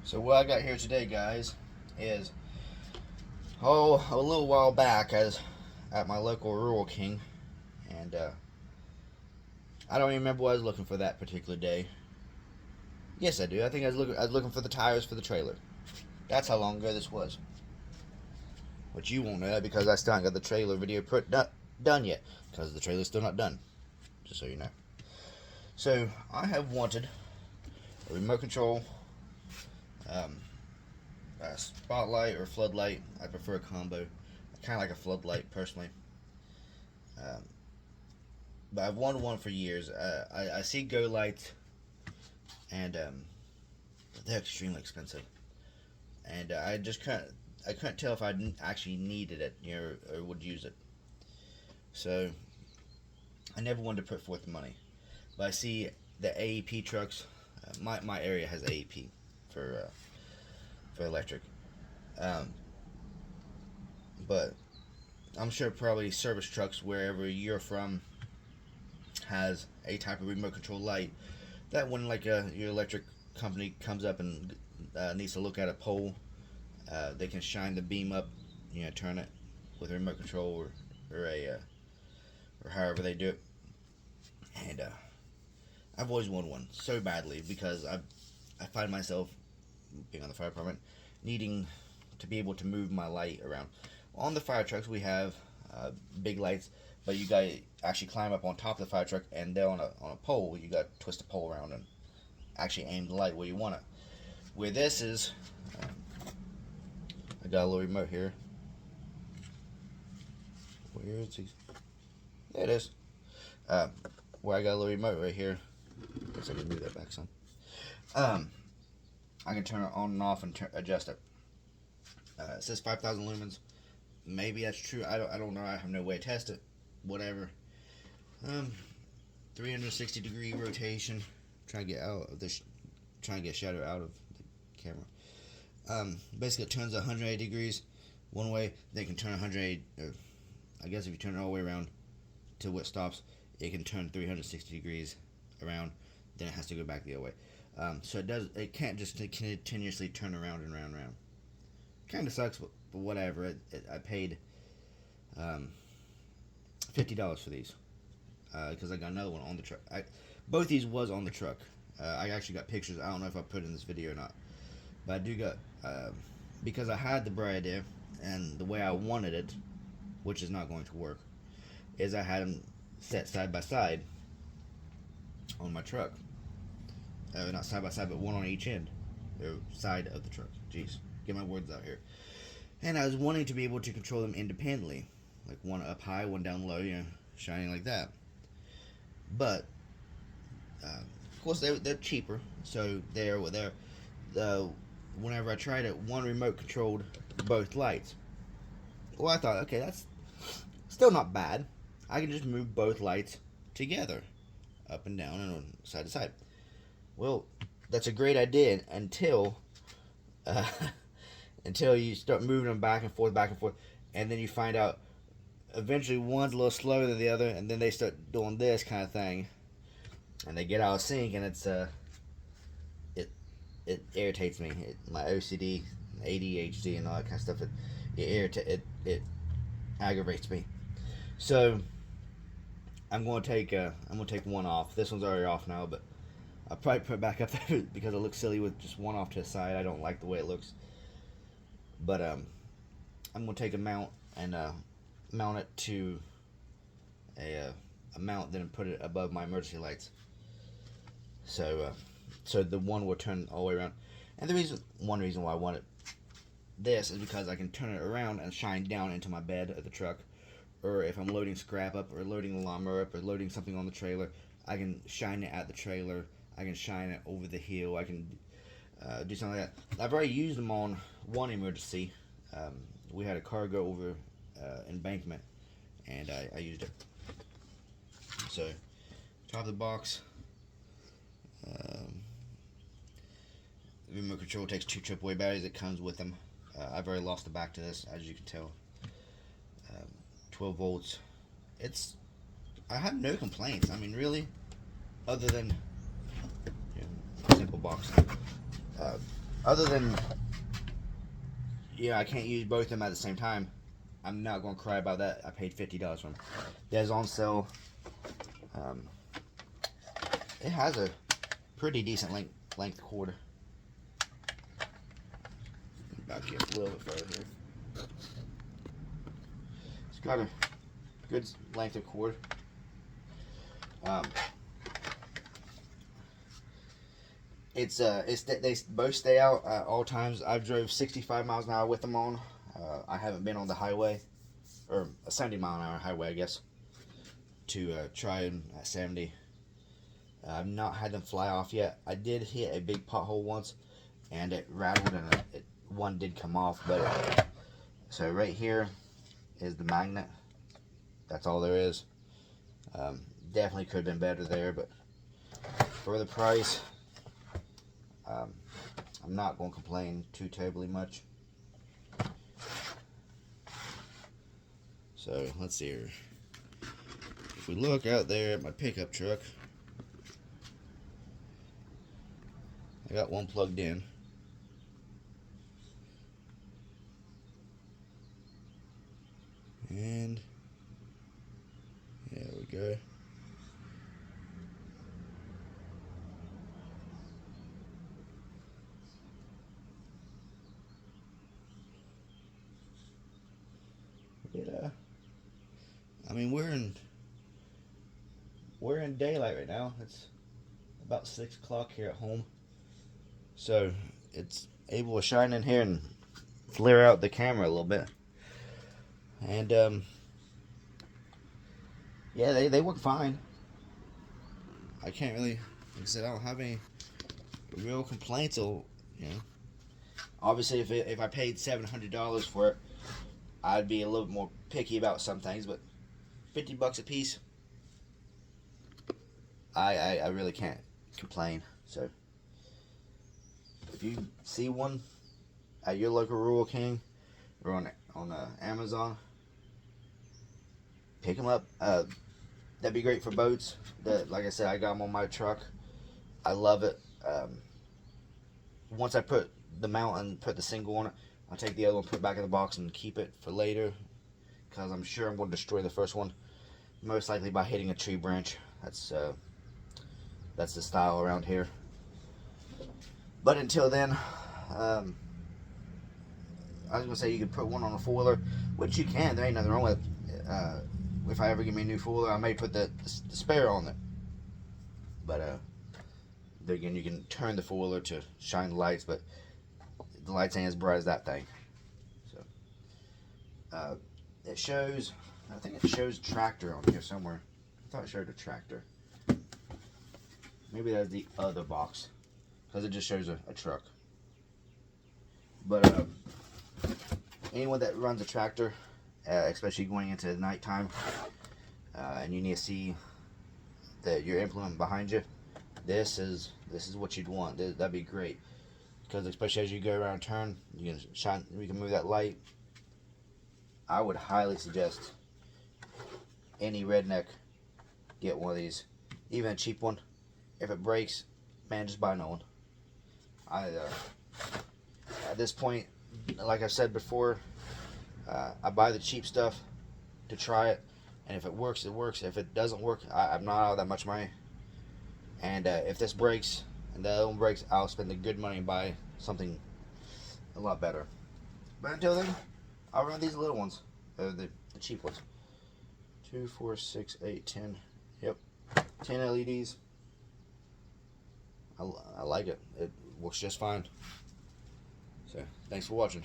So what I got here today, guys, is a little while back, I was at my local Rural King, and I don't even remember what I was looking for that particular day. Yes, I do. I think I was looking for the tires for the trailer. That's how long ago this was. But you won't know that because I still haven't got the trailer video done yet, because the trailer's still not done. Just so you know. So I have wanted a remote control. A spotlight or floodlight. I prefer a combo. I kind of like a floodlight personally. Um, but I've wanted one for years. I see Go lights, and they're extremely expensive. And I couldn't tell if I actually needed it, or would use it. So I never wanted to put forth the money. But I see the AEP trucks. My area has AEP for electric. But I'm sure probably service trucks wherever you're from has a type of remote control light that when your electric company comes up and needs to look at a pole, they can shine the beam up, turn it with a remote control or however they do it. And I've always wanted one so badly because I find myself being on the fire department needing to be able to move my light around. On the fire trucks we have big lights, but you got to actually climb up on top of the fire truck, and there on a pole you got to twist the pole around and actually aim the light where you want it. Where this is, I got a little remote here. Where is he? There it is. Where I got a little remote right here. Guess I can move that back some. I can turn it on and off and adjust it. It says 5,000 lumens. Maybe that's true. I don't know. I have no way to test it. Whatever. 360 degree rotation. Trying to get out of this. Trying to get shadow out of the camera. Basically, it turns 180 degrees one way. Then it can turn 180. I guess if you turn it all the way around to what stops, it can turn 360 degrees around. Then it has to go back the other way. So it can't just continuously turn around and round and round. Kind of sucks, but whatever. I paid $50 for these because I got another one on the truck. Both these was on the truck. I actually got pictures. I don't know if I put it in this video or not, but I do got because I had the bright idea and the way I wanted it, which is not going to work, is I had them set side by side on my truck. Not side by side, but one on each end, or side of the truck. Jeez, get my words out here. And I was wanting to be able to control them independently, like one up high, one down low, shining like that. But of course they're cheaper, so whenever I tried it, one remote controlled both lights. Well, I thought, okay, that's still not bad. I can just move both lights together, up and down and side to side. Well, that's a great idea until you start moving them back and forth, and then you find out eventually one's a little slower than the other, and then they start doing this kind of thing, and they get out of sync, and it irritates me. My OCD, ADHD, and all that kind of stuff. It aggravates me. So I'm gonna take one off. This one's already off now, but I'll probably put it back up there because it looks silly with just one off to the side. I don't like the way it looks. But I'm going to take a mount and mount it to a mount, then put it above my emergency lights. So the one will turn all the way around. And one reason why I want this is because I can turn it around and shine down into my bed of the truck. Or if I'm loading scrap up, or loading the lawnmower up, or loading something on the trailer, I can shine it at the trailer. I can shine it over the hill. I can do something like that. I've already used them on one emergency. We had a car go over embankment, and I used it. So, top of the box. Remote control takes 2 AAA batteries. It comes with them. I've already lost the back to this, as you can tell. 12 volts. I have no complaints. I mean, really, other than simple box. other than, I can't use both of them at the same time, I'm not going to cry about that. I paid $50 for them. There's on sale. It has a pretty decent length cord. Back here a little bit further here. It's got a good length of cord. They both stay out at all times. I've drove 65 miles an hour with them on. I haven't been on the highway, or a 70 mile an hour highway, I guess, to try them at 70. I've not had them fly off yet. I did hit a big pothole once, and it rattled, and one did come off. But so right here is the magnet. That's all there is. Definitely could have been better there, but for the price, I'm not going to complain too terribly much. So let's see here. If we look out there at my pickup truck, I got one plugged in. And there we go. I mean, we're in daylight right now. It's about 6 o'clock here at home, so it's able to shine in here and flare out the camera a little bit. And yeah, they work fine. I can't really, like I said, I don't have any real complaints. Obviously, if I paid $700 for it, I'd be a little bit more picky about some things, but $50 a piece, I really can't complain. So if you see one at your local Rural King or on Amazon, pick them up. That'd be great for boats. Like I said, I got them on my truck. I love it. Once I put the mount and put the single on it, I'll take the other one, put it back in the box, and keep it for later, because I'm sure I'm going to destroy the first one, most likely by hitting a tree branch. That's the style around here. But until then, I was going to say you could put one on a foiler, which you can. There ain't nothing wrong with it. If I ever get me a new foiler, I may put the spare on it. But again, you can turn the foiler to shine the lights, but the lights ain't as bright as that thing. So it shows, I think it shows tractor on here somewhere. I thought it showed a tractor. Maybe that's the other box, because it just shows a truck. But anyone that runs a tractor, especially going into the nighttime, and you need to see your implement behind you, this is what you'd want. That'd be great, because especially as you go around a turn, you can move that light. I would highly suggest any redneck get one of these, even a cheap one. If it breaks, man, just buy another one. At this point, like I said before, I buy the cheap stuff to try it, and if it works, it works. If it doesn't work, I'm not out of that much money. And if this breaks and the other one breaks, I'll spend the good money and buy something a lot better. But until then, I'll run these little ones, the cheap ones. 2, 4, 6, 8, 10. Yep, 10 LEDs. I like it. It works just fine. So, thanks for watching.